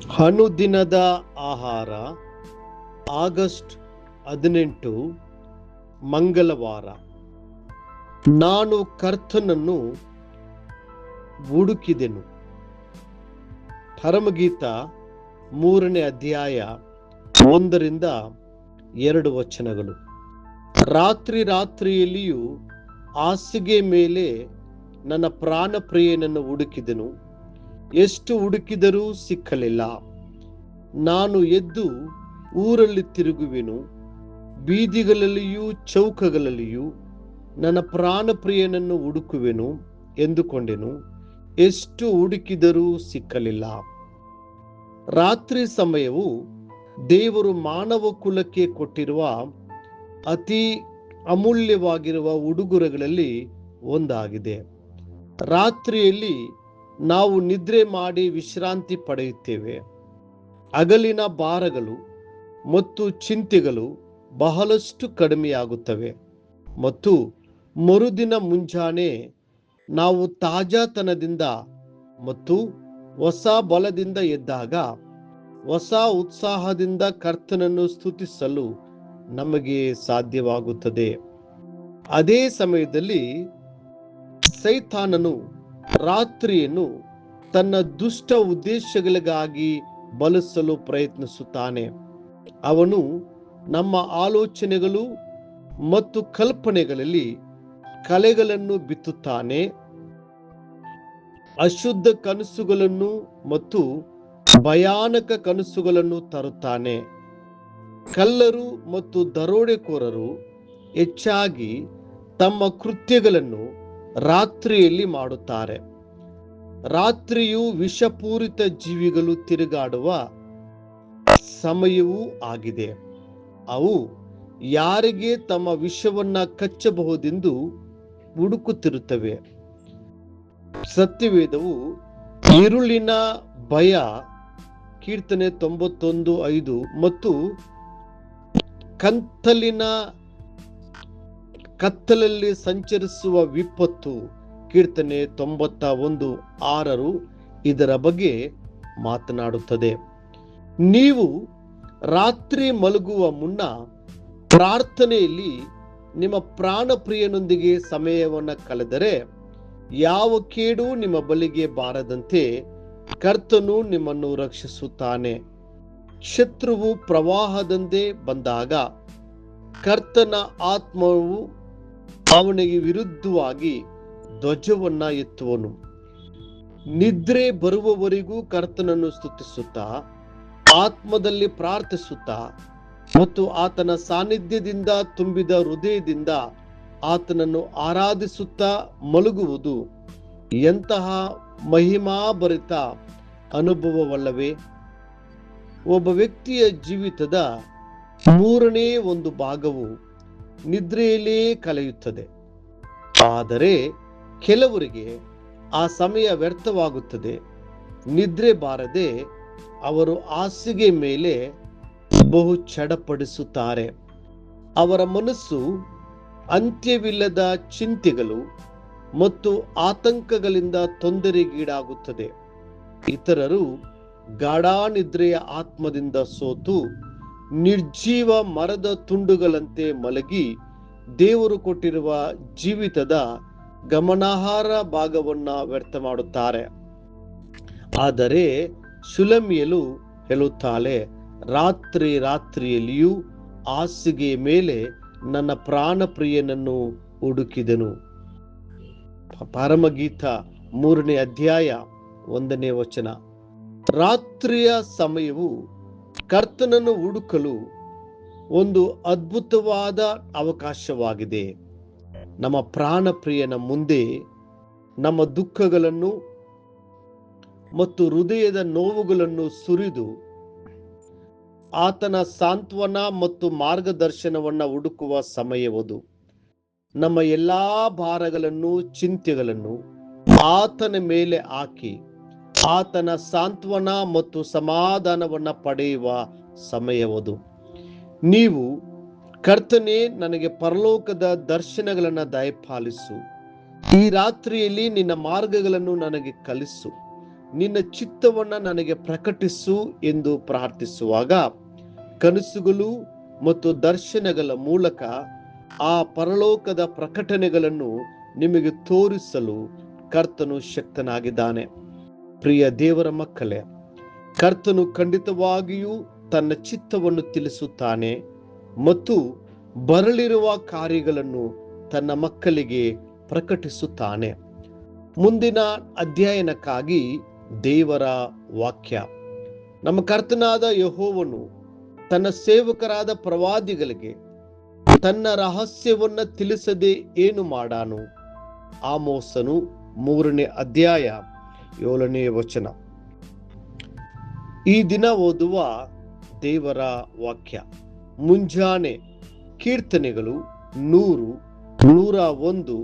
ಅನುದಿನದ ಆಹಾರ ಆಗಸ್ಟ್ 18 ಮಂಗಳವಾರ. ನಾನು ಕರ್ತನನ್ನು ಹುಡುಕಿದೆನು. ಪರಮಗೀತ 3ನೇ ಅಧ್ಯಾಯ 1-2 ವಚನಗಳು. ರಾತ್ರಿಯಲ್ಲಿಯೂ ಹಾಸಿಗೆ ಮೇಲೆ ನನ್ನ ಪ್ರಾಣ ಪ್ರಿಯನನ್ನು ಹುಡುಕಿದೆನು. ಎಷ್ಟು ಹುಡುಕಿದರೂ ಸಿಕ್ಕಲಿಲ್ಲ. ನಾನು ಎದ್ದು ಊರಲ್ಲಿ ತಿರುಗುವೆನು, ಬೀದಿಗಳಲ್ಲಿಯೂ ಚೌಕಗಳಲ್ಲಿಯೂ ನನ್ನ ಪ್ರಾಣ ಪ್ರಿಯನನ್ನು ಹುಡುಕುವೆನು ಎಂದುಕೊಂಡೆನು. ಎಷ್ಟು ಹುಡುಕಿದರೂ ಸಿಕ್ಕಲಿಲ್ಲ. ರಾತ್ರಿ ಸಮಯವು ದೇವರು ಮಾನವ ಕುಲಕ್ಕೆ ಕೊಟ್ಟಿರುವ ಅತಿ ಅಮೂಲ್ಯವಾಗಿರುವ ಉಡುಗೊರೆಗಳಲ್ಲಿ ಒಂದಾಗಿದೆ. ರಾತ್ರಿಯಲ್ಲಿ ನಾವು ನಿದ್ರೆ ಮಾಡಿ ವಿಶ್ರಾಂತಿ ಪಡೆಯುತ್ತೇವೆ. ಹಗಲಿನ ಭಾರಗಳು ಮತ್ತು ಚಿಂತೆಗಳು ಬಹಳಷ್ಟು ಕಡಿಮೆಯಾಗುತ್ತವೆ ಮತ್ತು ಮರುದಿನ ಮುಂಜಾನೆ ನಾವು ತಾಜಾತನದಿಂದ ಮತ್ತು ಹೊಸ ಬಲದಿಂದ ಎದ್ದಾಗ ಹೊಸ ಉತ್ಸಾಹದಿಂದ ಕರ್ತನನ್ನು ಸ್ತುತಿಸಲು ನಮಗೆ ಸಾಧ್ಯವಾಗುತ್ತದೆ. ಅದೇ ಸಮಯದಲ್ಲಿ ಸೈತಾನನು ರಾತ್ರಿಯನ್ನು ತನ್ನ ದುಷ್ಟ ಉದ್ದೇಶಗಳಿಗಾಗಿ ಬಳಸಲು ಪ್ರಯತ್ನಿಸುತ್ತಾನೆ. ಅವನು ನಮ್ಮ ಆಲೋಚನೆಗಳು ಮತ್ತು ಕಲ್ಪನೆಗಳಲ್ಲಿ ಕಲೆಗಳನ್ನು ಬಿತ್ತುತ್ತಾನೆ. ಅಶುದ್ಧ ಕನಸುಗಳನ್ನು ಮತ್ತು ಭಯಾನಕ ಕನಸುಗಳನ್ನು ತರುತ್ತಾನೆ. ಕಳ್ಳರು ಮತ್ತು ದರೋಡೆಕೋರರು ಹೆಚ್ಚಾಗಿ ತಮ್ಮ ಕೃತ್ಯಗಳನ್ನು ರಾತ್ರಿಯಲ್ಲಿ ಮಾಡುತ್ತಾರೆ. ರಾತ್ರಿಯು ವಿಷಪೂರಿತ ಜೀವಿಗಳು ತಿರುಗಾಡುವ ಸಮಯವೂ ಆಗಿದೆ. ಅವು ಯಾರಿಗೆ ತಮ್ಮ ವಿಷವನ್ನ ಕಚ್ಚಬಹುದೆಂದು ಹುಡುಕುತ್ತಿರುತ್ತವೆ. ಸತ್ಯವೇದವು ഇരുಳಿನ ಭಯ ಕೀರ್ತನೆ 91:5 ಮತ್ತು ಕತ್ತಲಲ್ಲಿ ಸಂಚರಿಸುವ ವಿಪತ್ತು ಕೀರ್ತನೆ 91:6 ಇದರ ಬಗ್ಗೆ ಮಾತನಾಡುತ್ತದೆ. ನೀವು ರಾತ್ರಿ ಮಲಗುವ ಮುನ್ನ ಪ್ರಾರ್ಥನೆಯಲ್ಲಿ ನಿಮ್ಮ ಪ್ರಾಣ ಪ್ರಿಯನೊಂದಿಗೆ ಸಮಯವನ್ನು ಕಳೆದರೆ ಯಾವ ಕೇಡು ನಿಮ್ಮ ಬಳಿಗೆ ಬಾರದಂತೆ ಕರ್ತನು ನಿಮ್ಮನ್ನು ರಕ್ಷಿಸುತ್ತಾನೆ. ಶತ್ರುವು ಪ್ರವಾಹದಂತೆ ಬಂದಾಗ ಕರ್ತನ ಆತ್ಮವು ಅವನಿಗೆ ವಿರುದ್ಧವಾಗಿ ಧ್ವಜವನ್ನ ಎತ್ತುವನು. ನಿದ್ರೆ ಬರುವವರೆಗೂ ಕರ್ತನನ್ನು ಸ್ತುತಿಸುತ್ತಾ ಆತ್ಮದಲ್ಲಿ ಪ್ರಾರ್ಥಿಸುತ್ತಾ ಮತ್ತು ಆತನ ಸಾನ್ನಿಧ್ಯದಿಂದ ತುಂಬಿದ ಹೃದಯದಿಂದ ಆತನನ್ನು ಆರಾಧಿಸುತ್ತಾ ಮಲಗುವುದು ಎಂತಹ ಮಹಿಮಾಭರಿತ ಅನುಭವವಲ್ಲವೇ? ಒಬ್ಬ ವ್ಯಕ್ತಿಯ ಜೀವಿತದ 1/3 ಭಾಗವು ನಿದ್ರೆಯಲ್ಲೇ ಕಳೆಯುತ್ತದೆ. ಆದರೆ ಕೆಲವರಿಗೆ ಆ ಸಮಯ ವ್ಯರ್ಥವಾಗುತ್ತದೆ. ನಿದ್ರೆ ಬಾರದೆ ಅವರು ಹಾಸಿಗೆ ಮೇಲೆ ಬಹು ಚಡಪಡಿಸುತ್ತಾರೆ. ಅವರ ಮನಸ್ಸು ಅಂತ್ಯವಿಲ್ಲದ ಚಿಂತೆಗಳು ಮತ್ತು ಆತಂಕಗಳಿಂದ ತೊಂದರೆಗೀಡಾಗುತ್ತದೆ. ಇತರರು ಗಾಢ ನಿದ್ರೆಯ ಆತ್ಮದಿಂದ ಸೋತು ನಿರ್ಜೀವ ಮರದ ತುಂಡುಗಳಂತೆ ಮಲಗಿ ದೇವರು ಕೊಟ್ಟಿರುವ ಜೀವಿತದ ಗಮನಾರ್ಹ ಭಾಗವನ್ನ ವ್ಯರ್ಥ ಮಾಡುತ್ತಾರೆ. ಆದರೆ ಶುಲಮಿಯಲು ಹೇಳುತ್ತಾಳೆ, ರಾತ್ರಿಯಲ್ಲಿಯೂ ಹಾಸಿಗೆ ಮೇಲೆ ನನ್ನ ಪ್ರಾಣ ಪ್ರಿಯನನ್ನು ಹುಡುಕಿದೆನು. ಪರಮಗೀತ 3ನೇ ಅಧ್ಯಾಯ 1ನೇ ವಚನ. ರಾತ್ರಿಯ ಸಮಯವು ಕರ್ತನನ್ನು ಹುಡುಕಲು ಒಂದು ಅದ್ಭುತವಾದ ಅವಕಾಶವಾಗಿದೆ. ನಮ್ಮ ಪ್ರಾಣ ಪ್ರಿಯನ ಮುಂದೆ ನಮ್ಮ ದುಃಖಗಳನ್ನು ಮತ್ತು ಹೃದಯದ ನೋವುಗಳನ್ನು ಸುರಿದು ಆತನ ಸಾಂತ್ವನ ಮತ್ತು ಮಾರ್ಗದರ್ಶನವನ್ನ ಹುಡುಕುವ ಸಮಯವದು. ನಮ್ಮ ಎಲ್ಲಾ ಭಾರಗಳನ್ನು ಚಿಂತೆಗಳನ್ನು ಆತನ ಮೇಲೆ ಹಾಕಿ ಆತನ ಸಾಂತ್ವನ ಮತ್ತು ಸಮಾಧಾನವನ್ನ ಪಡೆಯುವ ಸಮಯವದು. ನೀವು ಕರ್ತನೇ ನನಗೆ ಪರಲೋಕದ ದರ್ಶನಗಳನ್ನು ದಯಪಾಲಿಸು, ಈ ರಾತ್ರಿಯಲ್ಲಿ ನಿನ್ನ ಮಾರ್ಗಗಳನ್ನು ನನಗೆ ಕಲಿಸು ನಿನ್ನ ಚಿತ್ತವನ್ನ ನನಗೆ ಪ್ರಕಟಿಸು ಎಂದು ಪ್ರಾರ್ಥಿಸುವಾಗ ಕನಸುಗಳು ಮತ್ತು ದರ್ಶನಗಳ ಮೂಲಕ ಆ ಪರಲೋಕದ ಪ್ರಕಟಣೆಗಳನ್ನು ನಿಮಗೆ ತೋರಿಸಲು ಕರ್ತನು ಶಕ್ತನಾಗಿದ್ದಾನೆ. ಪ್ರಿಯ ದೇವರ ಮಕ್ಕಳೇ, ಕರ್ತನು ಖಂಡಿತವಾಗಿಯೂ ತನ್ನ ಚಿತ್ತವನ್ನು ತಿಳಿಸುತ್ತಾನೆ ಮತ್ತು ಬರಲಿರುವ ಕಾರ್ಯಗಳನ್ನು ತನ್ನ ಮಕ್ಕಳಿಗೆ ಪ್ರಕಟಿಸುತ್ತಾನೆ. ಮುಂದಿನ ಅಧ್ಯಯನಕ್ಕಾಗಿ ದೇವರ ವಾಕ್ಯ. ನಮ್ಮ ಕರ್ತನಾದ ಯೆಹೋವನು ತನ್ನ ಸೇವಕರಾದ ಪ್ರವಾದಿಗಳಿಗೆ ತನ್ನ ರಹಸ್ಯವನ್ನ ತಿಳಿಸದೆ ಏನು ಮಾಡಾನು? ಆಮೋಸನು 3ನೇ ಅಧ್ಯಾಯ 7ನೇ ವಚನ. ಈ ದಿನ ಓದುವ ದೇವರ ವಾಕ್ಯ. ಮುಂಜಾನೆ ಕೀರ್ತನೆಗಳು 100, 101,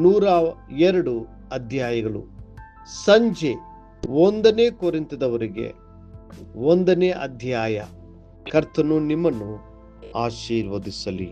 102 ಅಧ್ಯಾಯಗಳು. ಸಂಜೆ 1ನೇ ಕೊರಿಂಥದವರಿಗೆ 1ನೇ ಅಧ್ಯಾಯ. ಕರ್ತನು ನಿಮ್ಮನ್ನು ಆಶೀರ್ವದಿಸಲಿ.